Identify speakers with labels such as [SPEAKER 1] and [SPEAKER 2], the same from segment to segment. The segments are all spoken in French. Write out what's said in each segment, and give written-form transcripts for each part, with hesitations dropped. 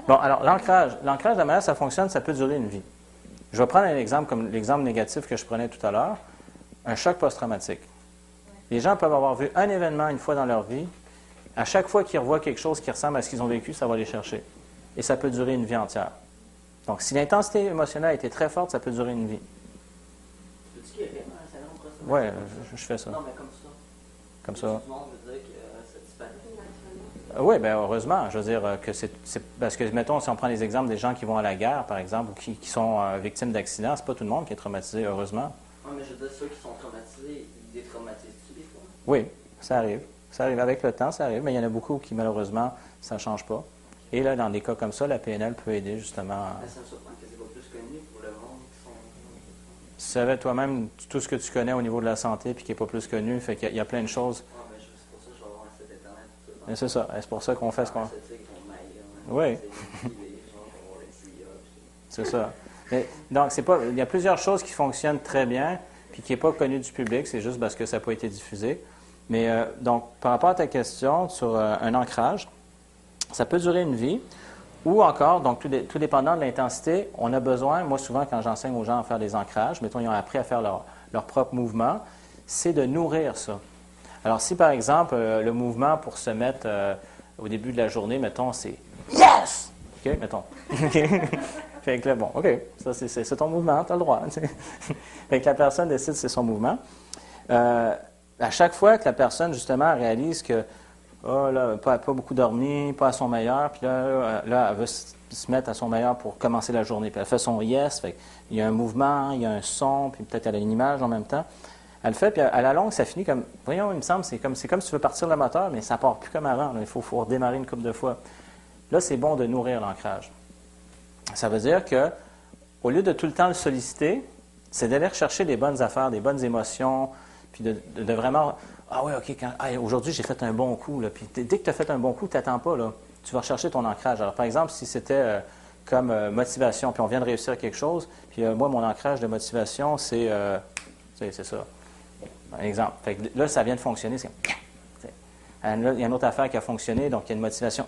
[SPEAKER 1] Bon, alors l'ancrage, de la manière ça fonctionne, ça peut durer une vie. Je vais prendre un exemple comme l'exemple négatif que je prenais tout à l'heure, un choc post-traumatique. Les gens peuvent avoir vu un événement une fois dans leur vie. À chaque fois qu'ils revoient quelque chose qui ressemble à ce qu'ils ont vécu, ça va les chercher. Et ça peut durer une vie entière. Donc, si l'intensité émotionnelle a été très forte, ça peut durer une vie.
[SPEAKER 2] Peux-tu guérir un syndrome post-traumatique?
[SPEAKER 1] Oui, je fais ça.
[SPEAKER 2] Non, mais comme ça.
[SPEAKER 1] Comme ça.
[SPEAKER 2] Tout le monde veut dire que ça disparaît.
[SPEAKER 1] Oui, bien heureusement. Je veux dire que c'est parce que, mettons, si on prend les exemples des gens qui vont à la guerre, par exemple, ou qui sont victimes d'accidents, c'est pas tout le monde qui est traumatisé, heureusement.
[SPEAKER 2] Oui, mais je veux dire, ceux qui sont traumatisés, ils détraumatisent-tu des fois?
[SPEAKER 1] Oui, ça arrive. Ça arrive avec le temps, ça arrive, mais il y en a beaucoup qui, malheureusement, ça ne change pas. Et là, dans des cas comme ça, la PNL peut aider justement à...
[SPEAKER 2] Mais ça me surprend que c'est pas plus connu pour le monde qui sont...
[SPEAKER 1] Tu savais toi-même tout ce que tu connais au niveau de la santé puis qui n'est pas plus connu, fait qu'il y a plein de choses.
[SPEAKER 2] Ah, mais c'est pour ça que je vais avoir un site internet.
[SPEAKER 1] Et c'est ça, c'est pour ça qu'on fait ce qu'on...
[SPEAKER 2] Oui.
[SPEAKER 1] C'est ça. Mais, donc, c'est pas, il y a plusieurs choses qui fonctionnent très bien puis qui n'est pas connu du public, c'est juste parce que ça n'a pas été diffusé. Mais donc, par rapport à ta question sur un ancrage, ça peut durer une vie. Ou encore, donc tout dépendant de l'intensité, on a besoin, moi souvent quand j'enseigne aux gens à faire des ancrages, mettons ils ont appris à faire leur propre mouvement, c'est de nourrir ça. Alors si par exemple le mouvement pour se mettre au début de la journée, mettons c'est « Yes! » OK, mettons. Fait que là, bon, OK, ça c'est ton mouvement, tu as le droit. Fait que la personne décide c'est son mouvement. À chaque fois que la personne justement réalise que oh là, pas beaucoup dormi, pas à son meilleur, puis là, elle veut se mettre à son meilleur pour commencer la journée. Puis elle fait son yes, fait il y a un mouvement, il y a un son, puis peut-être elle a une image en même temps. Elle le fait, puis à la longue, ça finit comme, voyons, il me semble, c'est comme si tu veux partir le moteur, mais ça part plus comme avant. Là, il faut redémarrer une couple de fois. Là, c'est bon de nourrir l'ancrage. Ça veut dire que, au lieu de tout le temps le solliciter, c'est d'aller rechercher des bonnes affaires, des bonnes émotions, puis de vraiment... Ah oui, OK, aujourd'hui, j'ai fait un bon coup. Là, puis dès que tu as fait un bon coup, tu n'attends pas. Là, tu vas rechercher ton ancrage. Alors, par exemple, si c'était comme motivation, puis on vient de réussir quelque chose, puis moi, mon ancrage de motivation, c'est ça. Un exemple. Fait que là, ça vient de fonctionner. Là, il y a une autre affaire qui a fonctionné, donc il y a une motivation.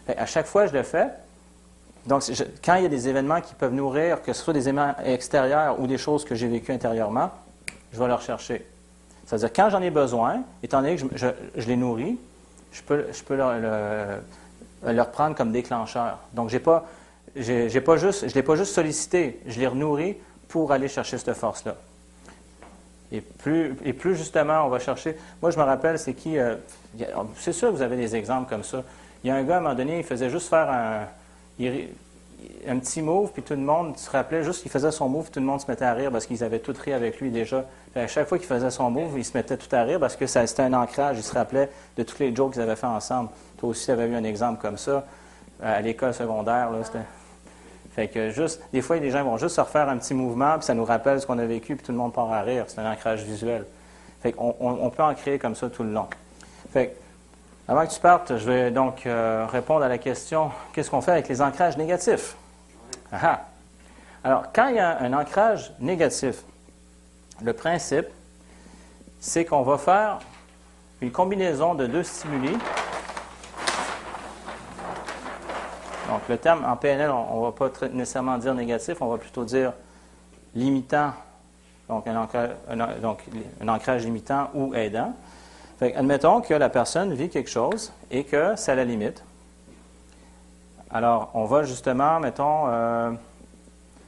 [SPEAKER 1] Fait à chaque fois, je le fais. Donc, quand il y a des événements qui peuvent nourrir, que ce soit des événements extérieurs ou des choses que j'ai vécues intérieurement, je vais les rechercher. C'est-à-dire, quand j'en ai besoin, étant donné que je les nourris, je peux leur prendre comme déclencheur. Donc, je ne l'ai pas juste sollicité, je les renourris pour aller chercher cette force-là. Et plus justement, on va chercher... Moi, je me rappelle, c'est qui... c'est sûr que vous avez des exemples comme ça. Il y a un gars, à un moment donné, il faisait juste faire un petit move, puis tout le monde se rappelait juste qu'il faisait son move, puis tout le monde se mettait à rire parce qu'ils avaient tout ri avec lui déjà. Puis à chaque fois qu'il faisait son move, il se mettait tout à rire parce que c'était un ancrage. Il se rappelait de tous les jokes qu'ils avaient fait ensemble. Toi aussi, tu avais eu un exemple comme ça à l'école secondaire. Là, fait que juste, des fois, les gens vont juste se refaire un petit mouvement, puis ça nous rappelle ce qu'on a vécu, puis tout le monde part à rire. C'est un ancrage visuel. Fait qu'on peut en créer comme ça tout le long. Fait que, avant que tu partes, je vais donc répondre à la question, qu'est-ce qu'on fait avec les ancrages négatifs? Aha. Alors, quand il y a un ancrage négatif, le principe, c'est qu'on va faire une combinaison de deux stimuli. Donc, le terme en PNL, on ne va pas nécessairement dire négatif, on va plutôt dire limitant, donc un ancrage limitant ou aidant. Fait, admettons que la personne vit quelque chose et que ça la limite. Alors, on va justement, mettons,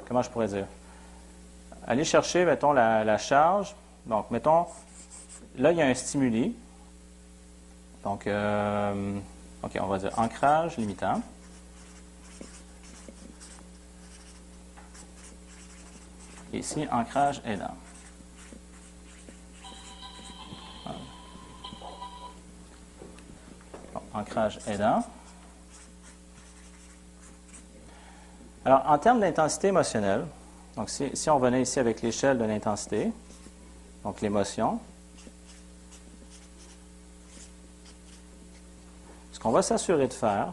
[SPEAKER 1] comment je pourrais dire? Aller chercher, mettons, la charge. Donc, mettons, là, il y a un stimuli. Donc, OK, on va dire ancrage limitant. Et ici, ancrage aidant. Bon, ancrage aidant. Alors, en termes d'intensité émotionnelle, donc si on venait ici avec l'échelle de l'intensité, donc l'émotion, ce qu'on va s'assurer de faire,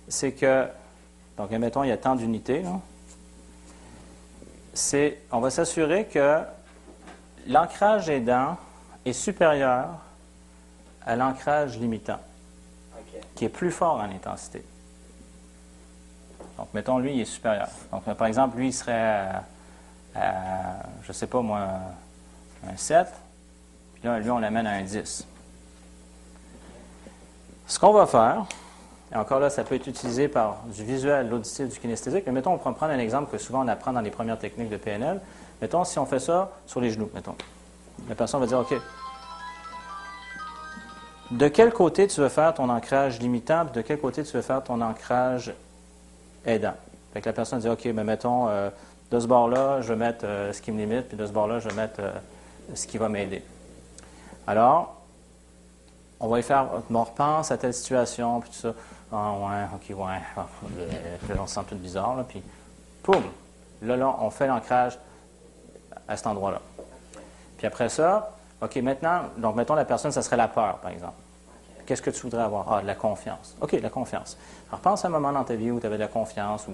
[SPEAKER 1] c'est que, donc admettons, il y a tant d'unités, on va s'assurer que l'ancrage aidant est supérieur à l'ancrage limitant, qui est plus fort en intensité. Donc, mettons, lui, il est supérieur. Donc, par exemple, lui, il serait je ne sais pas moi, un 7. Puis là, lui, on l'amène à un 10. Ce qu'on va faire, et encore là, ça peut être utilisé par du visuel, l'auditif, du kinesthésique, mais mettons, on peut prendre un exemple que souvent on apprend dans les premières techniques de PNL. Mettons, si on fait ça sur les genoux, mettons. La personne va dire, OK, de quel côté tu veux faire ton ancrage limitant, puis de quel côté tu veux faire ton ancrage aidant. Fait que la personne dit, OK, mais mettons, de ce bord-là, je vais mettre ce qui me limite, puis de ce bord-là, je vais mettre ce qui va m'aider. Alors, on va y faire, on repense à telle situation, puis tout ça. Ah, ouais, OK, ouais. Là, on se sent tout bizarre, là, puis, poum! Là, on fait l'ancrage à cet endroit-là. Puis après ça, OK, maintenant, donc, mettons, la personne, ça serait la peur, par exemple. Qu'est-ce que tu voudrais avoir? Ah, de la confiance. OK, de la confiance. Alors, pense à un moment dans ta vie où tu avais de la confiance.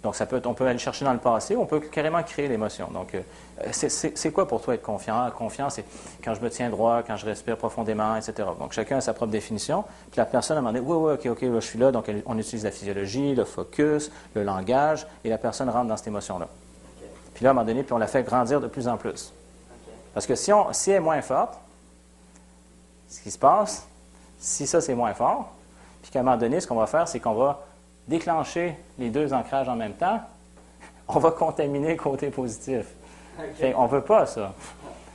[SPEAKER 1] Donc, on peut aller chercher dans le passé ou on peut carrément créer l'émotion. Donc, c'est quoi pour toi être confiant? La confiance, c'est quand je me tiens droit, quand je respire profondément, etc. Donc, chacun a sa propre définition. Puis la personne a demandé, oui, OK, là, je suis là. Donc, on utilise la physiologie, le focus, le langage, et la personne rentre dans cette émotion-là. Puis là, à un moment donné, puis on la fait grandir de plus en plus. Parce que si elle est moins forte, ce qui se passe, si ça, c'est moins fort, puis qu'à un moment donné, ce qu'on va faire, c'est qu'on va déclencher les deux ancrages en même temps, on va contaminer le côté positif. Okay. On ne veut pas ça.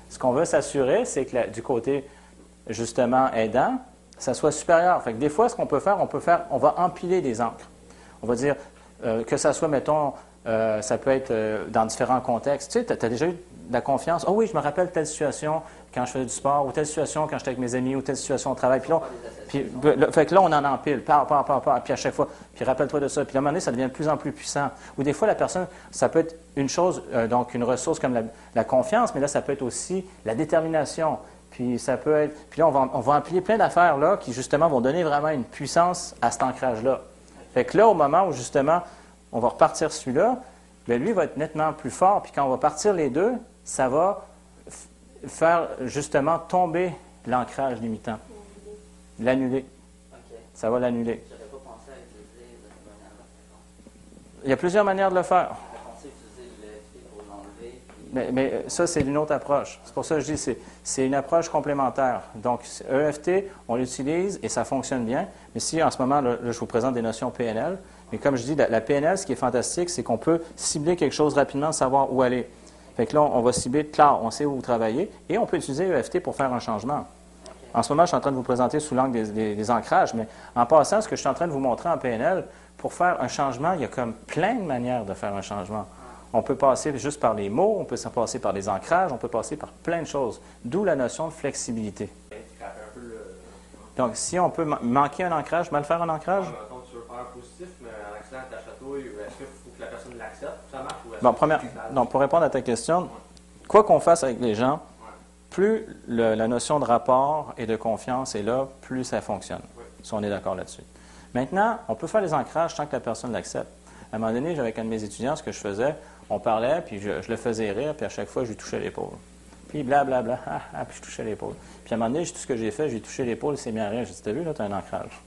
[SPEAKER 1] Ce qu'on veut s'assurer, c'est que du côté, justement, aidant, ça soit supérieur. Fait que des fois, ce qu'on peut faire, on va empiler des encres. On va dire que ça soit, mettons, ça peut être dans différents contextes. Tu sais, tu as déjà eu de la confiance. Oh oui, je me rappelle telle situation quand je faisais du sport, ou telle situation quand j'étais avec mes amis, ou telle situation au travail. Puis là, fait que là, on en empile, puis à chaque fois, puis rappelle-toi de ça. Puis à un moment donné, ça devient de plus en plus puissant. Ou des fois, la personne, ça peut être une chose, donc une ressource comme la confiance, mais là, ça peut être aussi la détermination. Puis ça peut être. Puis là, on va empiler plein d'affaires là qui, justement, vont donner vraiment une puissance à cet ancrage-là. Fait que là, au moment où, justement, on va repartir celui-là, bien, lui va être nettement plus fort. Puis quand on va partir les deux, ça va faire justement tomber l'ancrage limitant. L'annuler. Okay. Ça va l'annuler.
[SPEAKER 2] Je n'aurais pas pensé à utiliser cette manière-là.
[SPEAKER 1] Il y a plusieurs manières de le faire.
[SPEAKER 2] J'aurais pensé utiliser l'EFT pour l'enlever.
[SPEAKER 1] Mais ça, c'est une autre approche. C'est pour ça que je dis c'est une approche complémentaire. Donc, EFT, on l'utilise et ça fonctionne bien. Mais si en ce moment, là, je vous présente des notions PNL, mais comme je dis, la PNL, ce qui est fantastique, c'est qu'on peut cibler quelque chose rapidement, savoir où aller. Fait que là, on va cibler, clair, on sait où vous travaillez, et on peut utiliser EFT pour faire un changement. En ce moment, je suis en train de vous présenter sous l'angle des ancrages, mais en passant, ce que je suis en train de vous montrer en PNL, pour faire un changement, il y a comme plein de manières de faire un changement. On peut passer juste par les mots, on peut passer par les ancrages, on peut passer par plein de choses, d'où la notion de flexibilité. Donc, si on peut manquer un ancrage, mal faire un ancrage?
[SPEAKER 3] Tu veux faire un positif, mais en accident, ta chatouille, est-ce qu'il faut que la personne l'accepte? Ça marche ou
[SPEAKER 1] bon, pour répondre à ta question, quoi qu'on fasse avec les gens, plus la notion de rapport et de confiance est là, plus ça fonctionne. Oui. Si on est d'accord là-dessus. Maintenant, on peut faire les ancrages sans que la personne l'accepte. À un moment donné, avec un de mes étudiants, ce que je faisais, on parlait, puis je le faisais rire, puis à chaque fois, je lui touchais l'épaule. Puis blablabla, puis je touchais l'épaule. Puis à un moment donné, tout ce que j'ai fait, j'ai touché l'épaule, il s'est mis à rire. J'ai dit, t'as vu, là, t'as un ancrage.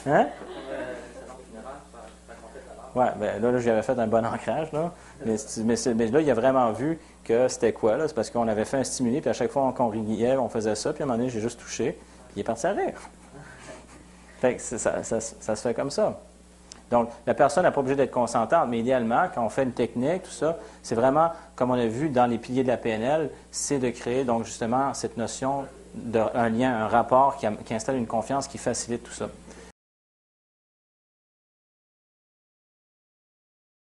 [SPEAKER 1] Hein? Oui, bien là, j'avais fait un bon ancrage, là. Mais là, il a vraiment vu que c'était quoi, là. C'est parce qu'on avait fait un stimuli, puis à chaque fois qu'on riait, on faisait ça, puis à un moment donné, j'ai juste touché, puis il est parti à rire. Fait que ça se fait comme ça. Donc, la personne n'est pas obligée d'être consentante, mais idéalement, quand on fait une technique, tout ça, c'est vraiment, comme on a vu dans les piliers de la PNL, c'est de créer, donc, justement, cette notion d'un lien, un rapport qui installe une confiance qui facilite tout ça.